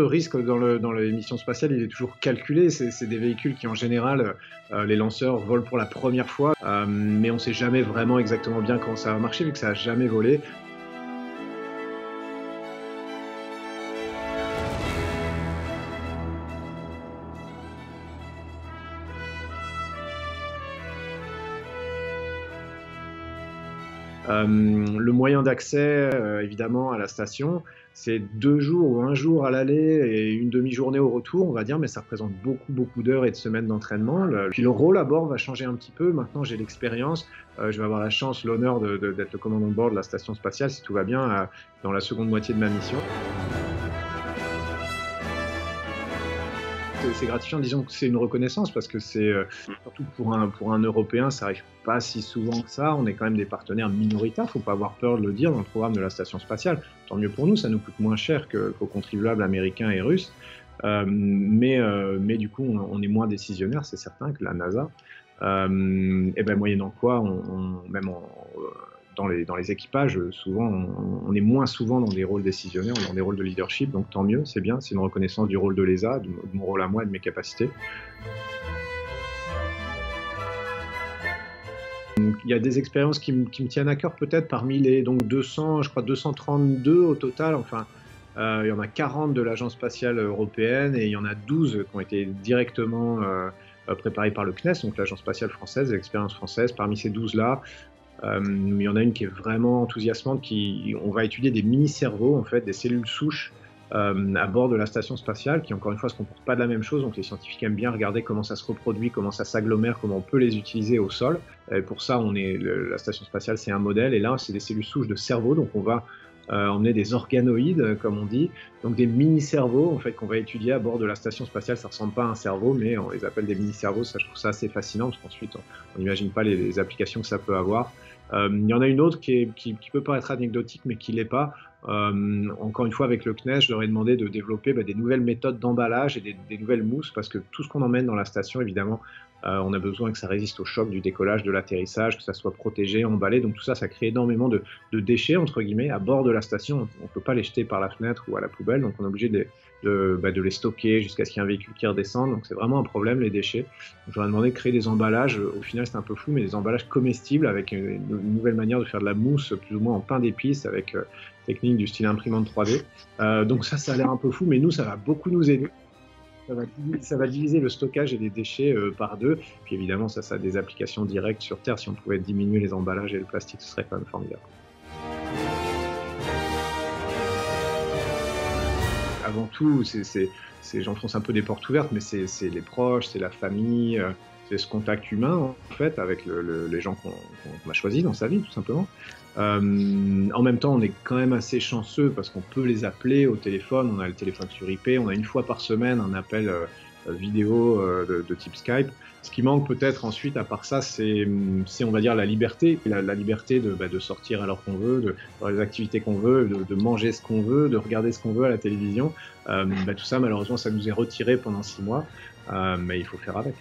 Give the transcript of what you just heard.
Le risque dans les missions spatiales, il est toujours calculé. C'est des véhicules qui, en général, les lanceurs volent pour la première fois, mais on ne sait jamais vraiment exactement bien comment ça va marcher, vu que ça n'a jamais volé. Le moyen d'accès, évidemment, à la station, c'est 2 jours ou 1 jour à l'aller et une demi-journée au retour, on va dire, mais ça représente beaucoup, beaucoup d'heures et de semaines d'entraînement. Puis le rôle à bord va changer un petit peu. Maintenant, j'ai l'expérience, je vais avoir la chance, l'honneur d'être le commandant de bord de la station spatiale, si tout va bien, dans la seconde moitié de ma mission. C'est gratifiant, disons que c'est une reconnaissance parce que c'est, surtout pour un Européen, ça arrive pas si souvent que ça. On est quand même des partenaires minoritaires, faut pas avoir peur de le dire, dans le programme de la station spatiale. Tant mieux pour nous, ça nous coûte moins cher qu'aux contribuables américains et russes. Mais du coup, on est moins décisionnaire, c'est certain, que la NASA. Et ben, moyennant quoi, même dans les équipages, souvent, on est moins souvent dans des rôles décisionnaires, dans des rôles de leadership, donc tant mieux, c'est bien, c'est une reconnaissance du rôle de l'ESA, de mon rôle à moi et de mes capacités. Il y a des expériences qui me tiennent à cœur, peut-être parmi les donc 200, je crois 232 au total, enfin, il y en a 40 de l'Agence spatiale européenne et il y en a 12 qui ont été directement préparées par le CNES, donc l'Agence spatiale française, l'expérience française. Parmi ces 12-là, il y en a une qui est vraiment enthousiasmante, on va étudier des mini-cerveaux, en fait, des cellules souches à bord de la station spatiale, qui encore une fois ne se comportent pas de la même chose, donc les scientifiques aiment bien regarder comment ça se reproduit, comment ça s'agglomère, comment on peut les utiliser au sol. Et pour ça, la station spatiale, c'est un modèle, et là, c'est des cellules souches de cerveau, donc on va emmener des organoïdes, comme on dit, donc des mini-cerveaux en fait, qu'on va étudier à bord de la station spatiale. Ça ne ressemble pas à un cerveau, mais on les appelle des mini-cerveaux. Ça, je trouve ça assez fascinant, parce qu'ensuite, on n'imagine pas les applications que ça peut avoir. Il y en a une autre qui peut paraître anecdotique, mais qui ne l'est pas. Encore une fois, avec le CNES, je leur ai demandé de développer des nouvelles méthodes d'emballage et des nouvelles mousses, parce que tout ce qu'on emmène dans la station, évidemment, on a besoin que ça résiste au choc du décollage, de l'atterrissage, que ça soit protégé, emballé. Donc tout ça, ça crée énormément de déchets, entre guillemets, à bord de la station. On ne peut pas les jeter par la fenêtre ou à la poubelle, donc on est obligé de les stocker jusqu'à ce qu'il y ait un véhicule qui redescende. Donc c'est vraiment un problème, les déchets. Donc, je leur ai demandé de créer des emballages, au final c'est un peu fou, mais des emballages comestibles avec une nouvelle manière de faire de la mousse, plus ou moins en pain d'épices, avec technique du style imprimante 3D. Donc ça a l'air un peu fou, mais nous, ça va beaucoup nous aider. Ça va diviser le stockage et les déchets par 2. Puis évidemment, ça a des applications directes sur Terre. Si on pouvait diminuer les emballages et le plastique, ce serait quand même formidable. Avant tout, j'enfonce un peu des portes ouvertes, mais c'est les proches, c'est la famille, c'est ce contact humain, en fait, avec les gens qu'on a choisis dans sa vie, tout simplement. En même temps, on est quand même assez chanceux parce qu'on peut les appeler au téléphone. On a le téléphone sur IP, on a une fois par semaine un appel vidéo de type Skype. Ce qui manque peut-être ensuite, à part ça, c'est on va dire la liberté. La liberté de sortir à l'heure qu'on veut, de faire les activités qu'on veut, de manger ce qu'on veut, de regarder ce qu'on veut à la télévision. Tout ça, malheureusement, ça nous est retiré pendant 6 mois, mais il faut faire avec.